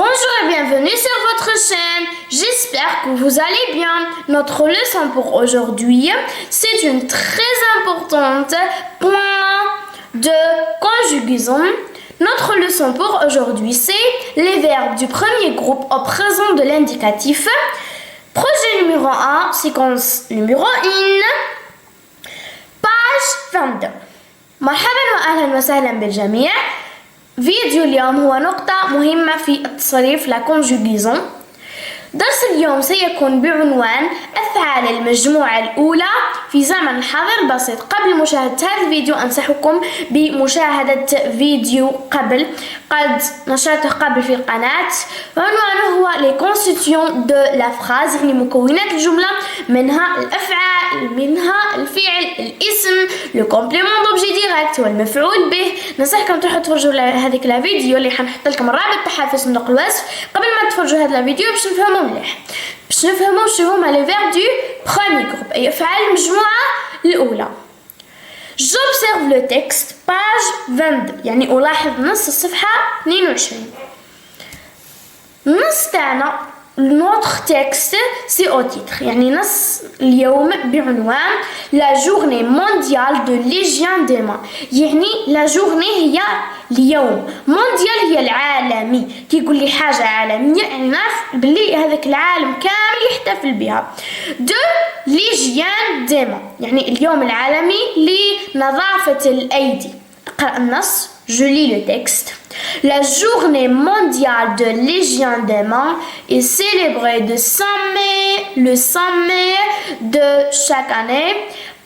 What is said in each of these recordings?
Bonjour et bienvenue sur votre chaîne. J'espère que vous allez bien. Notre leçon pour aujourd'hui, c'est une très importante point de conjugaison. Notre leçon pour aujourd'hui, c'est les verbes du premier groupe au présent de l'indicatif. Projet numéro 1, séquence numéro 1, page 22. مرحبا وأهلا وسهلا بالجميع. فيديو اليوم هو نقطة مهمة في التصريف لا كونجوغيزون. درس اليوم سيكون بعنوان أفعال المجموعة الأولى في زمن الحاضر البسيط. قبل مشاهدة هذا الفيديو أنصحكم بمشاهدة فيديو قد نشرته قبل في القناة، وعنوانه هو les constituants de la phrase، يعني مكونات الجملة، منها الأفعال، منها الفعل، الاسم، le complément d'objet direct والمفعول به. ننصحكم تروحوا تفرجوا هذيك الفيديو اللي حنحط لكم الرابط تاعها في صندوق الوصف قبل ما تفرجوا هذا الفيديو باش نفهموا مليح، باش نفهموا شنو هما لي فيرب دو بروميير جروب، أي أفعال المجموعة الأولى. J'observe le texte page 22، يعني ألاحظ نص الصفحة 22. النص تاعنا notre texte c'est au titre، يعني نص اليوم بعنوان la journée mondiale de l'hygiène des mains، يعني la journée هي اليوم، mondial هي العالمي. كي يقول لي حاجة عالمية يعني نعرف بلي هذاك العالم كامل يحتفل بها. de l'hygiène des mains، يعني اليوم العالمي لنظافة الأيدي. اقرأ النص. Je lis le texte. La journée mondiale de l'hygiène des mains est célébrée le 5 mai de chaque année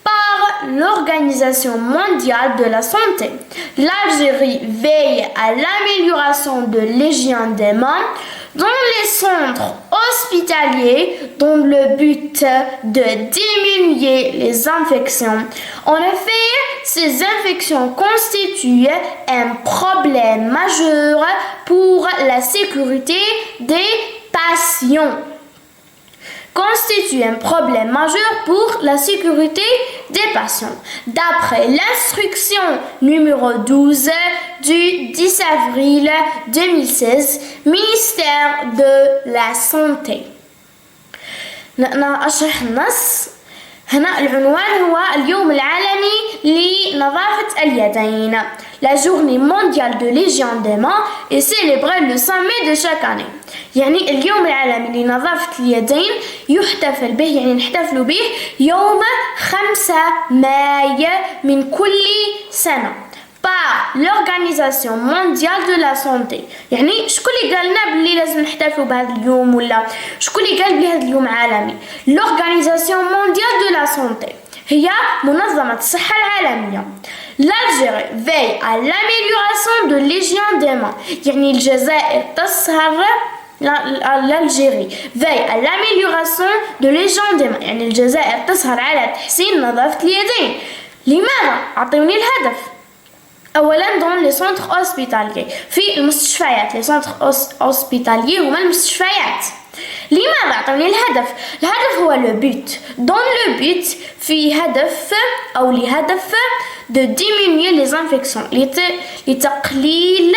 par l'Organisation mondiale de la santé. L'Algérie veille à l'amélioration de l'hygiène des mains dans les centres hospitaliers dans le but de diminuer les infections. En effet, ces infections constituent un problème majeur pour la sécurité des patients. Constitue un problème majeur pour la sécurité des patients. D'après l'instruction numéro 12 du 10 avril 2016, ministère de la Santé. أشرح النص. هنا العنوان هو اليوم العالمي لنظافة اليدين. La journée mondiale de l'hygiène des mains est célébrée le 5 mai de chaque année. يعني اليوم العالمي لنظافة اليدين يحتفل به، يعني نحتفل به يوم 5 ماي من كل سنة par l'Organisation mondiale de la santé. يعني شكون اللي قالنا باللي لازم نحتفلوا بهذا اليوم، ولا شكون اللي قال بلي هذا اليوم عالمي؟ l'Organisation mondiale de la santé هي منظمة الصحة العالمية. l'Algérie veille à l'amélioration de l'hygiène des mains، يعني الجزائر تسهر l'Algérie veille à l'amélioration de l'hygiène des mains، يعني الجزائر تسهر على تحسين نظافة اليدين. لماذا؟ أعطوني الهدف. أولاً dans les centres hospitaliers، في المستشفيات. les centres hospitaliers هما المستشفيات. لماذا؟ أعطوني الهدف. الهدف هو le but. dans le but في هدف أو لهدف de diminuer les infections، لتقليل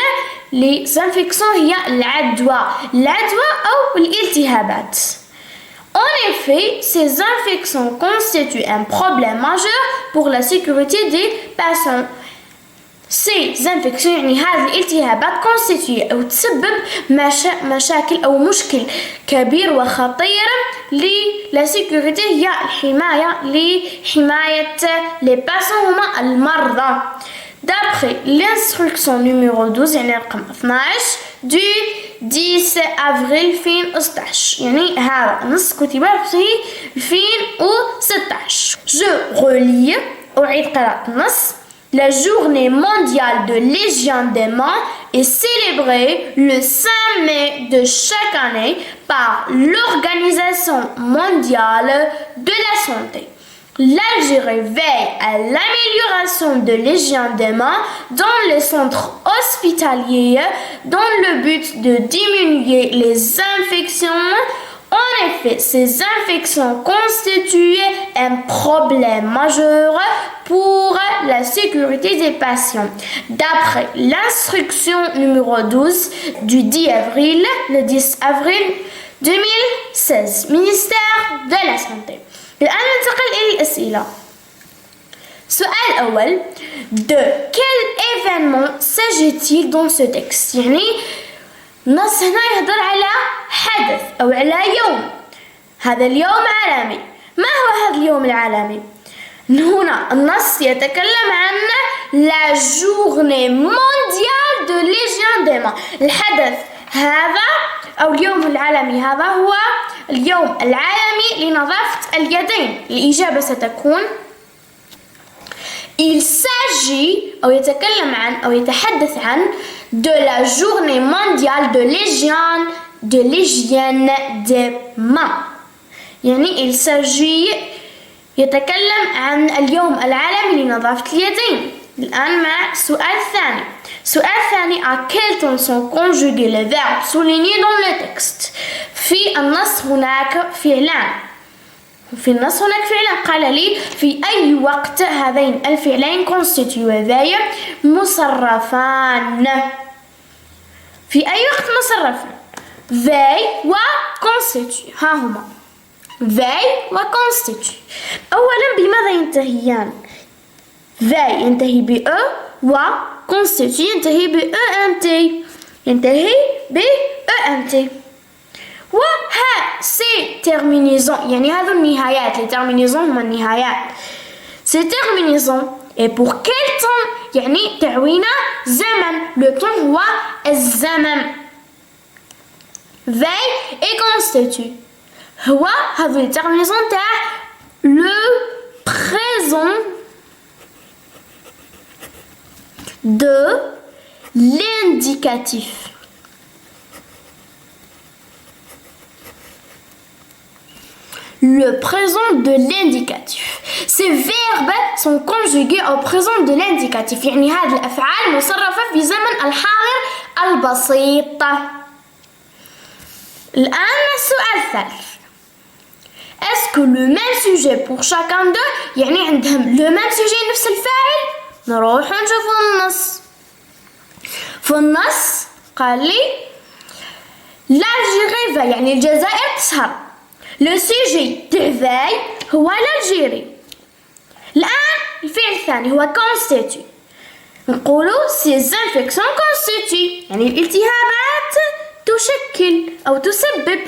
les infections هي العدوى أو الالتهابات. En effet, ces infections constituent un problème majeur pour la sécurité des patients. Ces infections يعني هذه الالتهابات constituent أو تسبب مشاكل أو مشكل كبير وخطير لا sécurité هي الحماية لحماية les patients هما المرضى. D'après l'instruction numéro 12 يعني رقم 12 du 10 avril 2016، يعني هذا النص كتب في 2016. Je relis، أعيد قراءة النص. La journée mondiale de l'hygiène des mains est célébrée le 5 mai de chaque année par l'Organisation mondiale de la santé. L'Algérie veille à l'amélioration de l'hygiène des mains dans les centres hospitaliers dans le but de diminuer les infections. En effet, ces infections constituent un problème majeur pour la sécurité des patients. D'après l'instruction numéro 12 du 10 avril, le 10 avril 2016, ministère de la Santé. الآن ننتقل إلى الأسئلة. السؤال الأول: de quel événement s'agit-il dans ce texte؟ يعني النص هنا يهضر على حدث أو على يوم. هذا اليوم عالمي. ما هو هذا اليوم العالمي؟ هنا النص يتكلم عن la journée mondiale de l'hygiène des mains. الحدث هذا أو اليوم العالمي هذا هو اليوم العالمي لنظافة اليدين. الإجابة ستكون il s'agit أو يتكلم عن أو يتحدث عن de la journée mondiale de l'hygiène des mains. يعني il s'agit يتكلم عن اليوم العالمي لنظافة اليدين. الآن مع السؤال الثاني. السؤال الثاني: à quel temps sont conjugués les verbes soulignés dans le texte؟ في النص هناك فعلان. في النص هناك فعلان. قال لي في أي وقت هذين الفعلين constituent مصرفان. في أي وقت مصرفان؟ veille و constitue. ها هما veille و constitue. أولا بماذا ينتهيان؟ veille ينتهي ب e و constitue ينتهي ب ent. ينتهي ب ent. وها سي terminaisons يعني هذو النهايات. les terminaisons هما النهايات. ces terminaisons et pour quel temps يعني تعوين زمن. le temps هو الزمن. veille et constitue هو هذو les terminaisons تاع le présent de l'indicatif. Le présent de l'indicatif. Ces verbes sont conjugués au présent de l'indicatif. يعني هذه الأفعال مصرفة في زمن الحاضر البسيط. الآن السؤال الثالث: est-ce que le même sujet pour chacun d'eux؟ يعني عندهم le même sujet نفس الفاعل؟ نروح نشوفوا النص. في النص قال لي l'Algérie va يعني الجزائر تسهر. le sujet de veille هو l'Algérie. الآن الفعل الثاني هو constitue. نقولوا ces infections constituent يعني الالتهابات تشكل أو تسبب.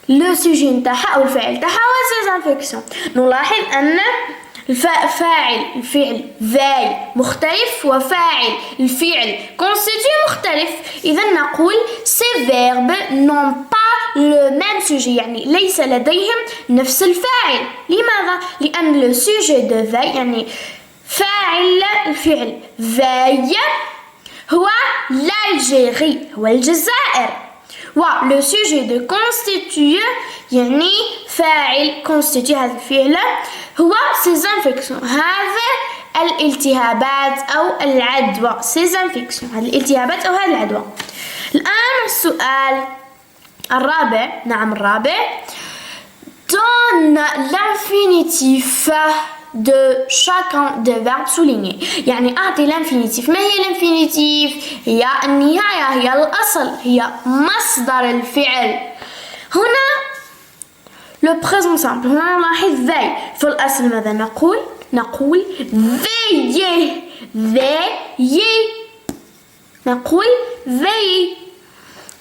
le sujet نتاعها أو الفعل نتاعها هو ces infections. نلاحظ أن فاعل الفعل veille مختلف وفاعل الفعل constitue مختلف. إذا نقول ces verbes n'ont pas le même sujet يعني ليس لديهم نفس الفاعل. لماذا؟ لأن le sujet de veille يعني فاعل الفعل veille هو l'Algérie هو الجزائر. و le sujet de constitue يعني فاعل constitue هذا الفعل هو ces infections هذا الالتهابات أو العدوى. ces infections هذه الالتهابات أو هذه العدوى. الآن السؤال الرابع. نعم الرابع: donne l'infinitif de chacun des verbes soulignés. يعني أعطي l'infinitif. ما هي l'infinitif؟ هي النهاية هي الأصل هي مصدر الفعل. هنا le présent simple هنا نلاحظ veille. في الأصل ماذا نقول؟ نقول veiller veiller. نقول veiller.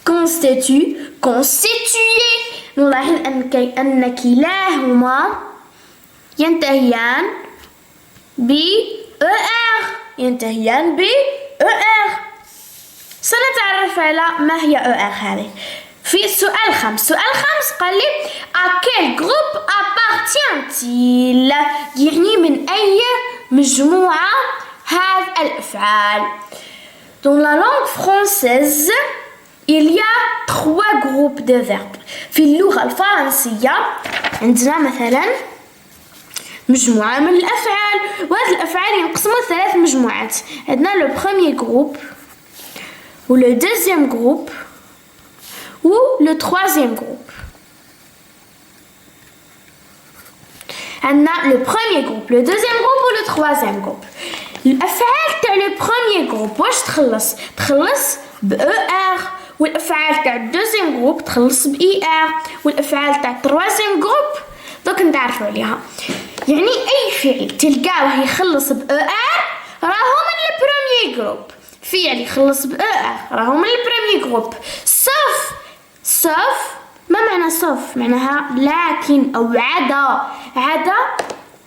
constitue constituer. نلاحظ أن كلاهما ينتهيان ب ER. ينتهيان ب ER. سنتعرف على ما هي ER هذه في السؤال الخامس. السؤال الخامس قال لي à quel groupe appartient-il؟ يعني من أي مجموعة هذه الأفعال. Dans la langue française il y a 3 groupes de verbes. في اللغة الفرنسية عندنا مثلا مجموعة من الأفعال وهذه الأفعال ينقسموا 3 مجموعات. عندنا le premier groupe ou le deuxième groupe ou le troisième groupe. عندنا لو بروميير جروب لو دوزيام جروب و لو تروازيام جروب. الافعال تاع لو بروميير جروب واش تخلص ب او ار، والافعال تاع الدوزيام جروب تخلص ب اي ار، والافعال تاع التروازيام جروب دوك نتعرفوا عليها. يعني اي فعل تلقاوه يخلص ب او ار راهو من البروميير جروب، فعل يخلص ب او ار راهو من البروميير جروب. سوف ما معنى سوف؟ معناها لكن او عدا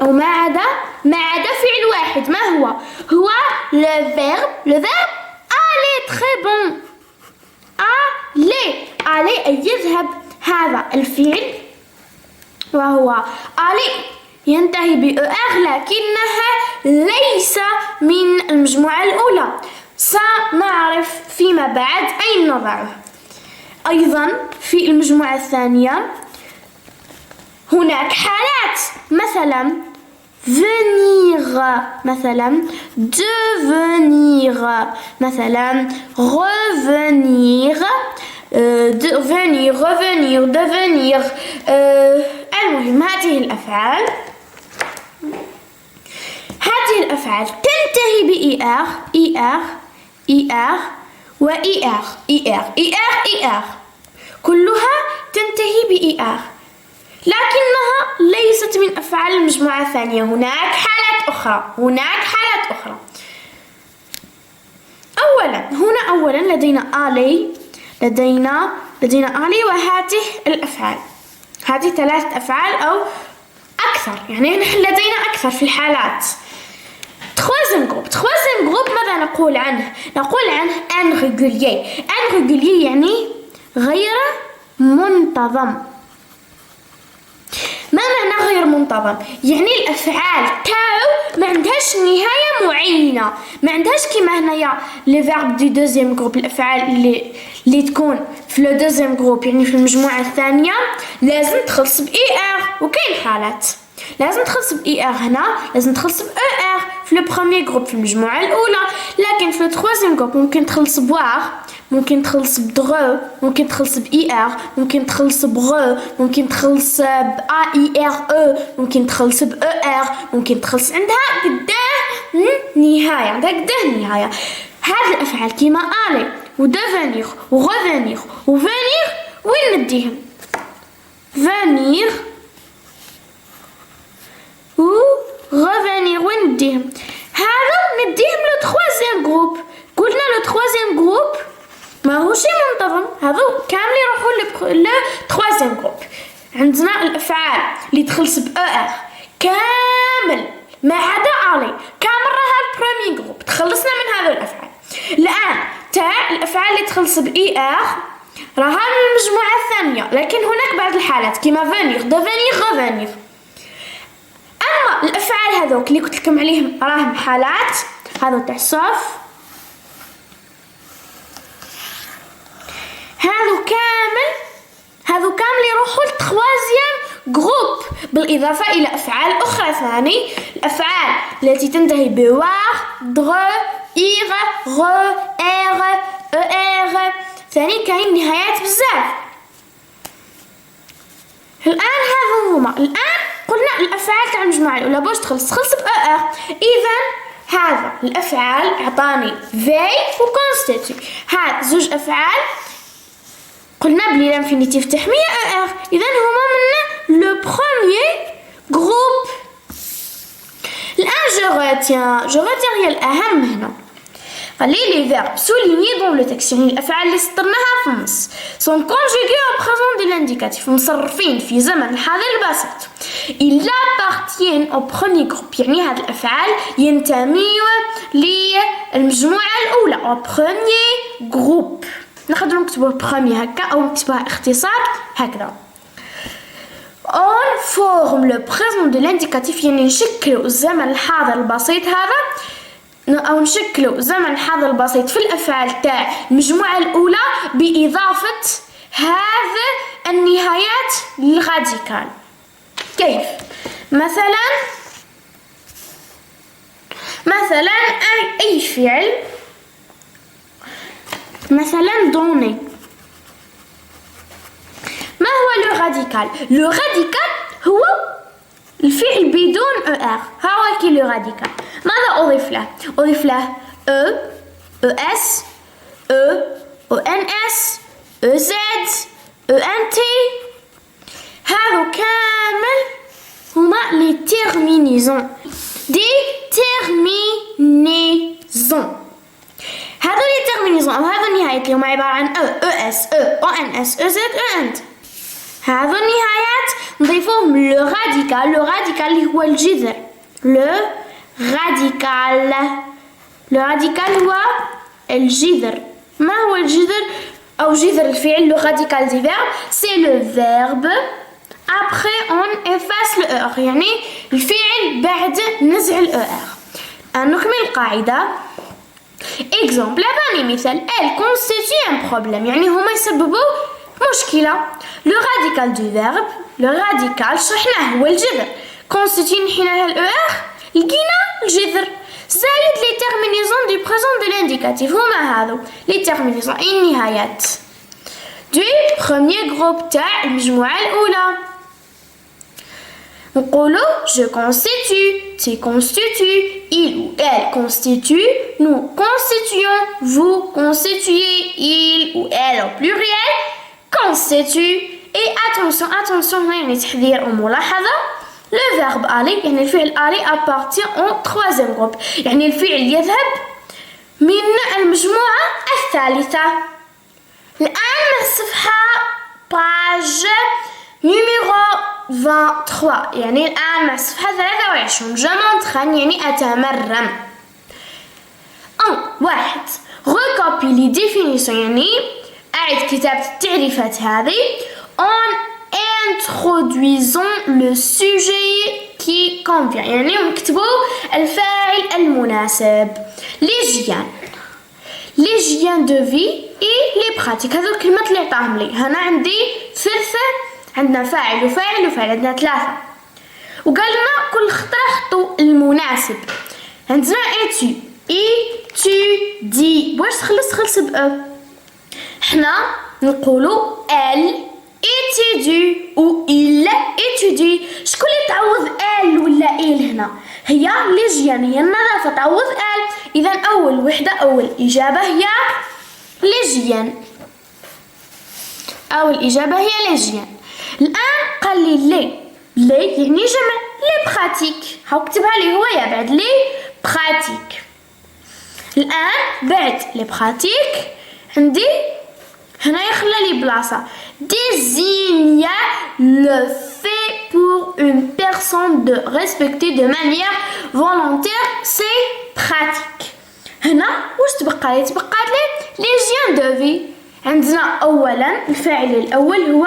او ما عدا فعل واحد. ما هو لو فيرب aller très bon. aller أي يذهب. هذا الفعل وهو aller ينتهي ب ار لكنها ليس من المجموعة الأولى، سنعرف فيما بعد أين نضعه. أيضا في المجموعة الثانية هناك حالات، مثلا venir، مثلا devenir، مثلا revenir، venir revenir devenir. المهم هذه الأفعال تنتهي ب ER و ER كلها تنتهي ب ER، لكنها ليست من أفعال المجموعة الثانية. هناك حالات أخرى. أولا لدينا آلي وهذه الأفعال، هذه 3 أفعال أو أكثر، يعني نحن لدينا أكثر في الحالات. troisième groupe ماذا نقول عنه؟ irrégulier يعني غير منتظم. ما معنى غير منتظم؟ يعني الأفعال تاعو ما عندهاش نهاية معينة، ما عندهاش كيما هنايا لي فيرب دو دوزيام جروب، الأفعال اللي تكون في لو دوزيام جروب يعني في المجموعة الثانية لازم تخلص ب ER، وكاين حالات لازم تخلص ب ER هنا، لازم تخلص ب ER في لو بروميير جروب في المجموعة الأولى، لكن في لو تروازيام جروب ممكن تخلص بواغ، ممكن تخلص بدغو، ممكن تخلص ب ER، ممكن تخلص بغو، ممكن تخلص ب AIRE، ممكن تخلص ب ER، ممكن تخلص عندها قداه نهاية. هذه الأفعال كيما aller و devenir و revenir و venir وين نديهم؟ venir و revenir وين نديهم؟ هذا نديهم لو تروازيام جروب. قلنا لو تروازيام جروب ماهوش منتظم، هذو كامل يروحوا لو تروازيام جروب. عندنا الأفعال اللي تخلص ب ER كامل ما عدا aller، كامل راها البروميير جروب، تخلصنا من هذو الأفعال. الآن تاع الأفعال اللي تخلص ب ER راها من المجموعة الثانية، لكن هناك بعض الحالات كيما venir devenir revenir. أما الأفعال هذوك اللي قلت لكم عليهم راهم حالات، هذو تاع سوف، هذو كامل يروحوا للتروازيام جروب، بالإضافة إلى أفعال أخرى ثاني، الأفعال التي تنتهي بواغ، درو، إيغ، غو، إيغ، إيغ، ثاني كاين نهايات بزاف. الآن هذو هما، الآن قلنا الأفعال تاع المجموعة الأولى باش تخلص ب ER، إذا هذا الأفعال عطاني في وكونستيتي، هاد زوج أفعال قلنا بلي لانفينيتيف تحمية ER، إذا هما من لو بروميير جروب. الآن جو رetiens هي الأهم هنا. قال لي les verbes soulignés dans le texte، يعني الأفعال اللي سطرناها في النص sont conjugués au présent de l'indicatif، مصرفين في زمن الحاضر البسيط. ils appartiennent au premier groupe، يعني هذه الأفعال ينتميوا للمجموعة الأولى au premier groupe. نقدروا نكتبوه بروميير هكا أو نكتبوها اختصار هكذا. on forme le présent de l'indicatif، يعني نشكلوا الزمن الحاضر البسيط هذا، أو نشكلوا زمن الحاضر البسيط في الأفعال تاع المجموعة الأولى بإضافة هذه النهايات الراديكال. كيف؟ مثلا أي فعل، مثلا donner. ما هو لو راديكال؟ لو راديكال هو الفعل بدون ER هو كي لو راديكال. ماذا أضيف له؟ أضيف له E, ES, E, ENS, EZ, ENT. هذو كامل هما لي تيرمينيزون. دي تيرمينيزون. هذو لي تيرمينيزون أو هذو النهايات اللي هما عبارة عن E, ES, E, ENS, EZ, ENT. هذو النهايات نضيفوهم لو راديكال. لو راديكال اللي هو الجذر. لو راديكال. لو راديكال هو الجذر. ما هو الجذر أو جذر الفعل؟ لو راديكال دي فيرب سي لو فيرب après on efface le ER، يعني الفعل بعد نزع ال ER. نكمل القاعدة. exemple هذا مثال elle constitue un problème، يعني هما يسببوا مشكلة. لو راديكال دو فيرب، لو راديكال شرحناه هو الجذر. constitue نحينا لها ال ER لقينا الجذر. زايد لي تيرمينيزون دو بريزون دو لانديكاتيف هما هذو لي تيرمينيزون أي النهايات دو بروميير جروب تاع المجموعة الأولى. نقولو je constitue, tu constitues, il ou elle constitue, nous constituons, vous constituez, il ou elle au pluriel constitue. Et attention هنا يعني تحذير وملاحظة. le verbe aller يعني الفعل aller appartient au troisième groupe، يعني الفعل يذهب من المجموعة الثالثة. الآن الصفحة page numéro 23، يعني الآن مع الصفحة 23 je m'entraîne يعني أتمرن. واحد recopie définition يعني أعد كتابة التعريفات هذه en introduisant le sujet qui convient، يعني نكتبوا الفاعل المناسب. l'hygiène de vie et les pratiques هذو الكلمات اللي عطاهم لي. هنا عندي ثلاثة، عندنا فاعل وفاعل وفاعل، عندنا ثلاثة. وقال لنا كل خطرة حطوا المناسب. عندنا étudie واش تخلص بأ. حنا نقولوا elle étudie و il étudie. شكون اللي تعوض elle ولا il هنا؟ هي l'hygiène، هي النظافة تعوض elle. إذا أول وحدة أول إجابة هي l'hygiène. أول إجابة هي l'hygiène. الآن قال لي يعني جمع لي براتيك. هكتبها لي هو يا بعد لي براتيك. الآن بعد لي براتيك عندي هنا يخلى لي بلاصة. désigne le fait pour une personne de respecter de manière volontaire ses pratiques. هنا واش تبقى لي؟ تبقى لي l'hygiène de vie. عندنا أولا الفاعل الأول هو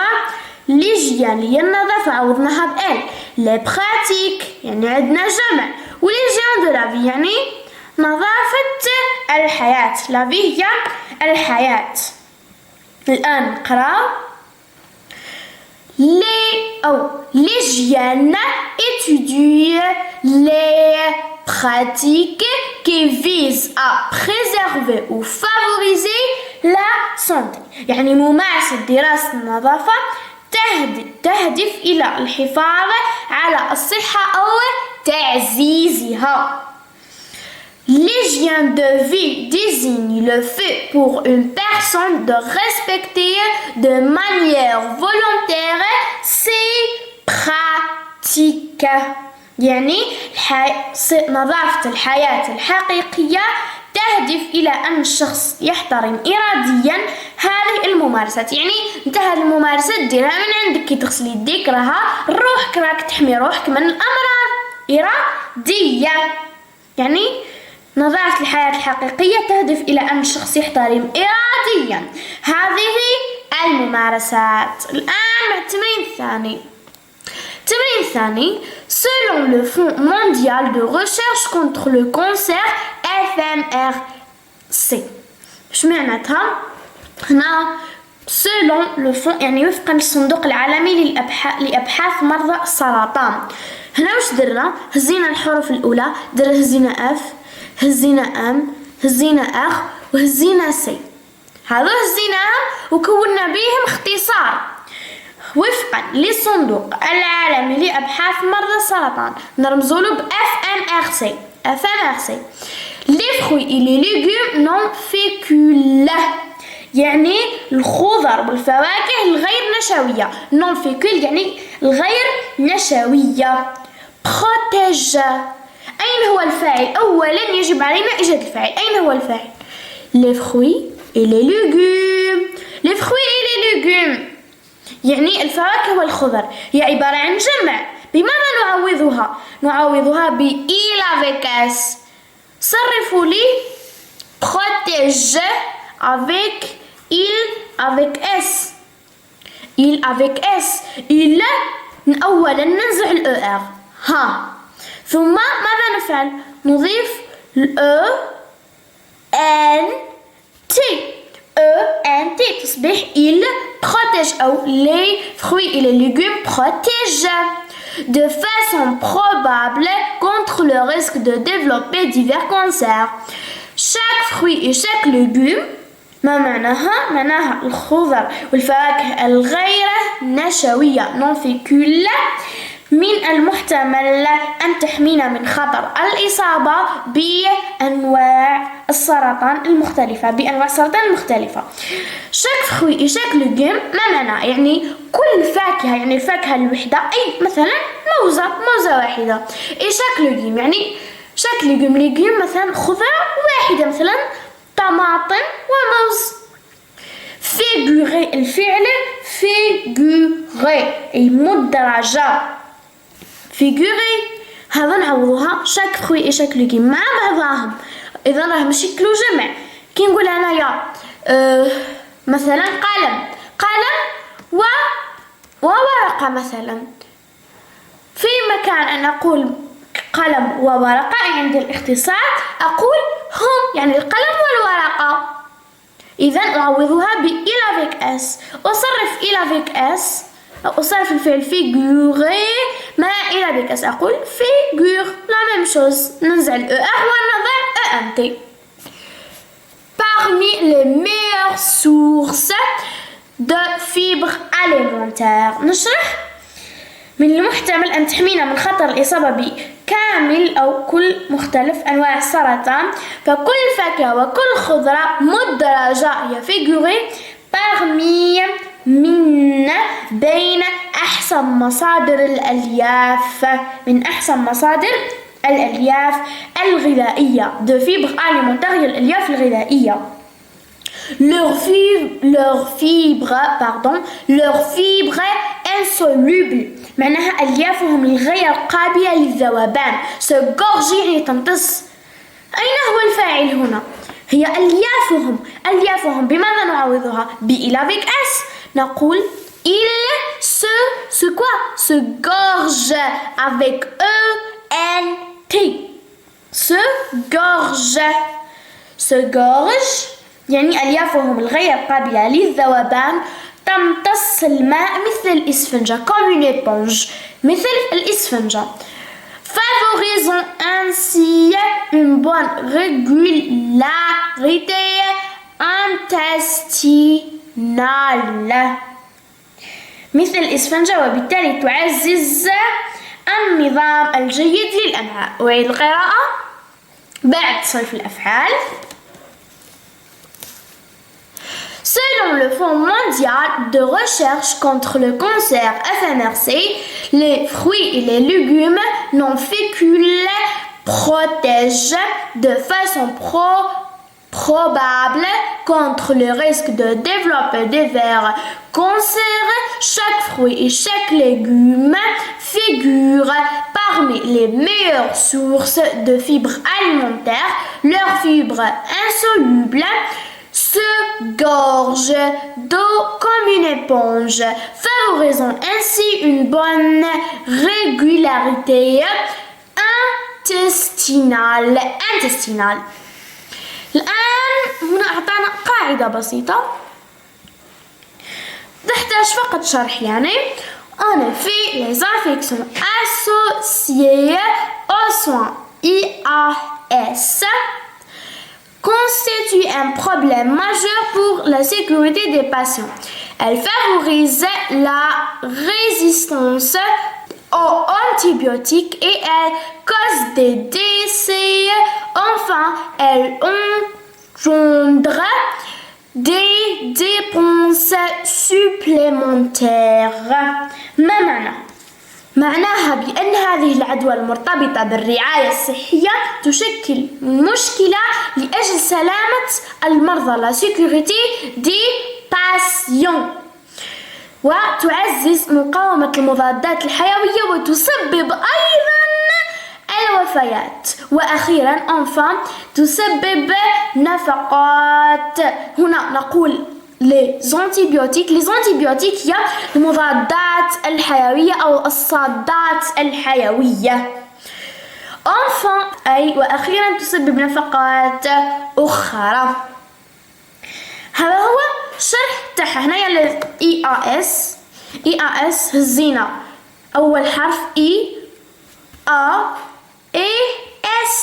l'hygiène هي النظافة عوضناها بال. les pratiques يعني عندنا جمع، و l'hygiène de la vie يعني نظافة الحياة. la vie هي الحياة. الآن نقرأ l'hygiène étudie les pratiques qui visent à préserver ou favoriser la santé، يعني ممارسة دراسة النظافة تهدف إلى الحفاظ على الصحة أو تعزيزها. L'hygiène de vie désigne le fait pour une personne de respecter de manière volontaire ses pratiques، يعني نظافة الحياة الحقيقية تهدف إلى أن الشخص يحترم إراديا هذه الممارسات. يعني انت هذه الممارسات ديرها من عندك كي تغسل يديك، راها روحك، راك تحمي روحك من الأمراض إرادية. يعني نظافة الحياة الحقيقية تهدف إلى أن الشخص يحترم إراديا هذه الممارسات. الآن مع التمرين الثاني. التمرين الثاني selon le Fonds mondial de recherche contre le cancer FMRC. اش معناتها؟ هنا selon le fond يعني وفقا للصندوق العالمي لأبحاث مرضى السرطان. هنا واش درنا؟ هزينا الحروف الأولى، هزينا F، هزينا M، هزينا R وهزينا C. هذو هزيناهم وكونا بيهم اختصار وفقا للصندوق العالمي لأبحاث مرضى السرطان نرمزوا له ب FMRC. Les fruits et les légumes non féculents يعني الخضر والفواكه الغير نشوية. non fécule يعني الغير نشوية. protège أين هو الفاعل؟ أولا يجب علينا إيجاد الفاعل. أين هو الفاعل؟ les fruits et les légumes. les fruits et les légumes يعني الفواكه والخضر هي عبارة عن جمع. بماذا نعوضها؟ نعوضها ب il avec s. صرفوا لي protège avec il avec s. il avec s. il أولا ننزع ال ER ها ثم ماذا نفعل؟ نضيف ال EN T. ENT تصبح il protège أو les fruits et les légumes protègent de façon probable contre le risque de développer divers cancers. Chaque fruit et chaque légume ما معناها؟ معناها الخضر والفواكه الغير نشوية non fécule من المحتمل أن تحمينا من خطر الإصابة بأنواع السرطان المختلفة. chaque fruit et chaque légume ما معناه؟ يعني كل فاكهة يعني الفاكهة الوحدة أي مثلا موزة واحدة. et chaque légume يعني chaque légume مثلا خضرة واحدة مثلا طماطم وموز. figurer الفعل figurer أي مدرجة. figurer هذا نعوضوها chaque fruit et chaque légume مع بعضهم. إذا راهم يشكلوا جمع. كي نقول أنايا مثلا قلم وورقة مثلا في مكان أن أقول قلم وورقة عند الاختصار أقول هم يعني القلم والورقة. إذا أعوضها ب il avec s. أصرف il avec s أصرف الفعل figurer مع il avec s أقول figure la même chose. ننزع ال ER ونضع ENT. Parmi les meilleures sources de fibres alimentaires نشرح من المحتمل أن تحمينا من خطر الإصابة بكامل أو كل مختلف أنواع السرطان. فكل فاكهة وكل خضرة مدرجة هي figurée parmi من بين أحسن مصادر الألياف الغذائية de fibres alimentaires هي الألياف الغذائية. leur fibre insoluble معناها أليافهم الغير قابلة للذوبان. segorger يعني تمتص. أين هو الفاعل هنا؟ هي أليافهم بماذا نعوضها؟ ب il avec s. نقول il se gorge avec ENT. se gorge يعني أليافهم الغير قابلة للذوبان تمتص الماء مثل الإسفنجة comme une éponge مثل الإسفنجة. favorisant ainsi une bonne régularité intestinale مثل الإسفنجة وبالتالي تعزز النظام الجيد للأمعاء. أعيد القراءة بعد صرف الأفعال. Selon le Fonds mondial de recherche contre le cancer FMRC, les fruits et les légumes non féculés protègent de façon probable contre le risque de développer divers cancers. Chaque fruit et chaque légume figure parmi les meilleures sources de fibres alimentaires. Leurs fibres insolubles se gorge d'eau comme une éponge, favorisant ainsi une bonne régularité intestinale. الآن هنا أعطانا قاعدة بسيطة تحتاج فقط شرح. يعني أنا في les infections associées aux soins IAS constitue un problème majeur pour la sécurité des patients. Elle favorise la résistance aux antibiotiques et elle cause des décès. Enfin, elle engendre des dépenses supplémentaires. ما معناها بأن هذه العدوى المرتبطة بالرعاية الصحية تشكل مشكلة لأجل سلامة المرضى la sécurité des patients وتعزز مقاومة المضادات الحيوية وتسبب أيضا الوفيات. وأخيرا enfin تسبب نفقات. هنا نقول les antibiotiques هي المضادات الحيوية أو الصادات الحيوية. enfin أي وأخيرا تسبب نفقات أخرى. هذا هو الشرح تاعها. هنايا EAS هزينا أول حرف EAS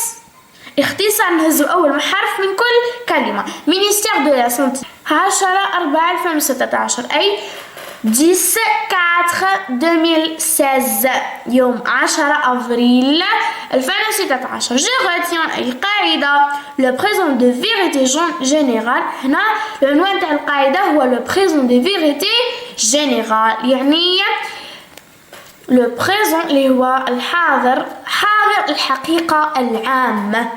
اختصار نهزو أول حرف من كل كلمة. Ministère de la Santé 10/4/2016 أي 10/4/2016 يوم 10 أفريل 2016. Je retiens القاعدة le présent de vérité générale. هنا العنوان تاع القاعدة هو le présent de vérité générale يعني le présent اللي هو الحاضر حاضر الحقيقة العامة.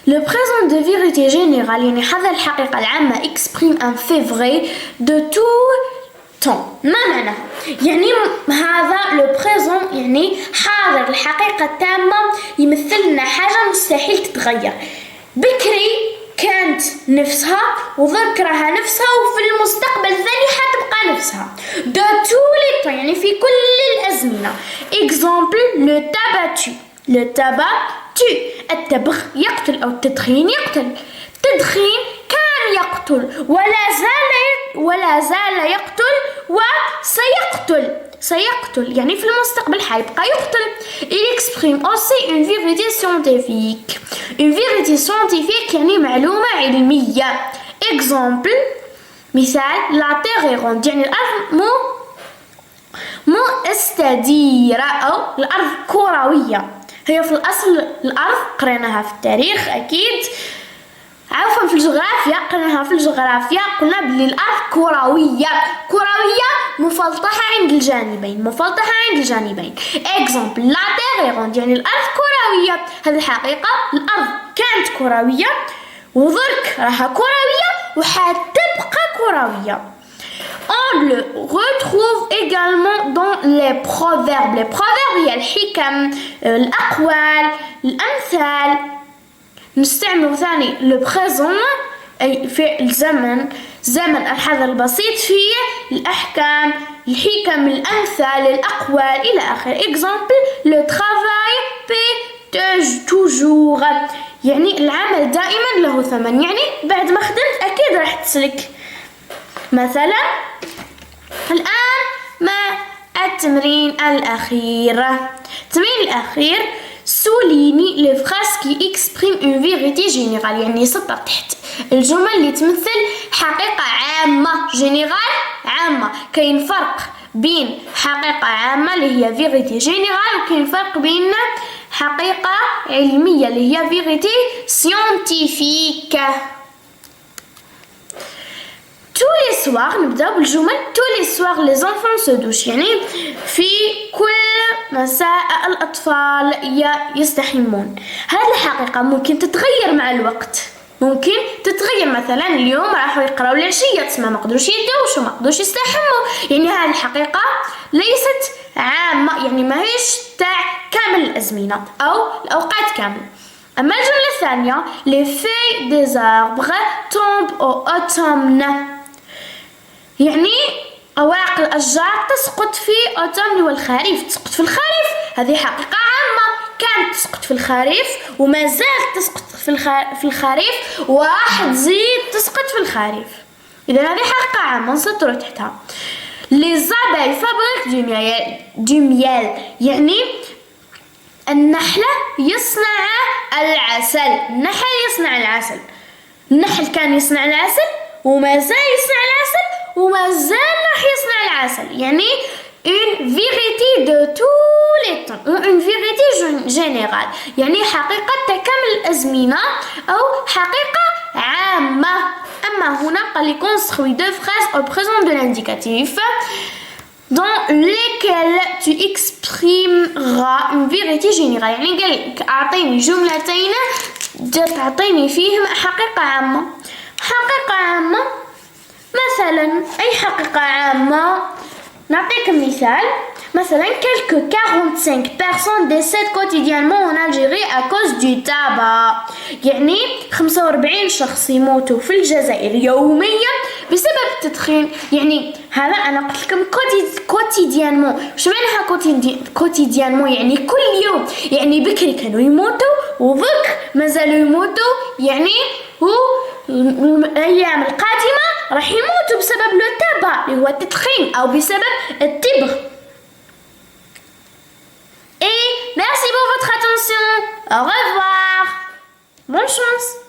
Le présent de vérité générale يعني حاضر الحقيقة العامة exprime un fait vrai de tout temps. ما معناه؟ يعني هذا le présent يعني حاضر الحقيقة التامة يمثل لنا حاجة مستحيل تتغير. بكري كانت نفسها وذكرها راها نفسها وفي المستقبل ثاني حتبقى نفسها. de tous les temps يعني في كل الأزمنة. exemple le tabac tue. le tabac tue. التبغ يقتل أو التدخين يقتل. التدخين كان يقتل ولا زال يقتل وسيقتل يعني في المستقبل حيبقى يقتل. il exprime aussi une vérité scientifique. une vérité scientifique يعني معلومة علمية. exemple مثال la terre est ronde يعني الأرض مستديرة أو الأرض كروية. هي في الأصل الأرض قريناها في التاريخ أكيد عفوا في الجغرافيا قريناها في الجغرافيا قلنا بلي الأرض كروية مفلطحة عند الجانبين exemple la terre est ronde يعني الأرض كروية. هذه الحقيقة الأرض كانت كروية وذرك راها كروية وحتبقى كروية. On le retrouve également dans les proverbes. Les proverbes هي الحكم الأقوال الأمثال. نستعمل ثاني le présent أي في زمن الحاضر البسيط فيه الأحكام الحكم الأمثال الأقوال إلى آخره. exemple le travail paie toujours يعني العمل دائما له ثمن يعني بعد ما خدمت أكيد راح تسلك. مثلا الآن مع التمرين الأخير. التمرين الأخير souligne les phrases qui expriment une vérité générale يعني سطر تحت الجمل اللي تمثل حقيقة عامة. générale عامة. كاين فرق بين حقيقة عامة اللي هي vérité générale وكاين فرق بين حقيقة علمية اللي هي vérité scientifique. tous les soirs نبدأ بالجمل tous les soirs les enfants se douchent يعني في كل مساء الأطفال يستحمون. هذه الحقيقة ممكن تتغير مع الوقت ممكن تتغير. مثلا اليوم راحوا يقراوا العشية تسمى ما قدروش يدوشوا ما قدروش يستحموا يعني هذه الحقيقة ليست عامة يعني ما هيش تاع كامل الأزمنة أو الأوقات كاملة. أما الجملة الثانية les feuilles des arbres tombent au automne يعني أوراق الأشجار تسقط في أوتومن والخريف تسقط في الخريف. هذه حقيقة عامة كانت تسقط في الخريف وما زالت تسقط في الخريف وراح تزيد تسقط في الخريف. إذا هذه حقيقة عامة نسطروا تحتها. les abeilles fabriquent du miel يعني النحلة يصنع العسل. النحل كان يصنع العسل وما زال يصنع العسل ومازال راح يصنع العسل. يعني une vérité de tous les temps ou une vérité générale، يعني حقيقة تكامل الأزمنة أو حقيقة عامة. أما هنا قال لي construis deux phrases au présent de l'indicatif dans lesquelles tu exprimeras une vérité générale. يعني قال لك أعطيني جملتين تعطيني فيهم حقيقة عامة. حقيقة عامة مثلا أي حقيقة عامة؟ نعطيك مثال. مثلا quelques 45 personnes décèdent quotidiennement en Algérie à cause du tabac. يعني 45 شخص يموتوا في الجزائر يوميا بسبب التدخين. يعني هذا أنا قلت لكم quotidiennement. شو معناها quotidiennement؟ يعني كل يوم. يعني بكري كانوا يموتوا وذك مازالوا يموتوا. يعني الأيام القادمة راح يموتوا بسبب التبغ اللي هو التدخين أو بسبب التبغ. Et merci pour votre attention. Au revoir. Bonne chance.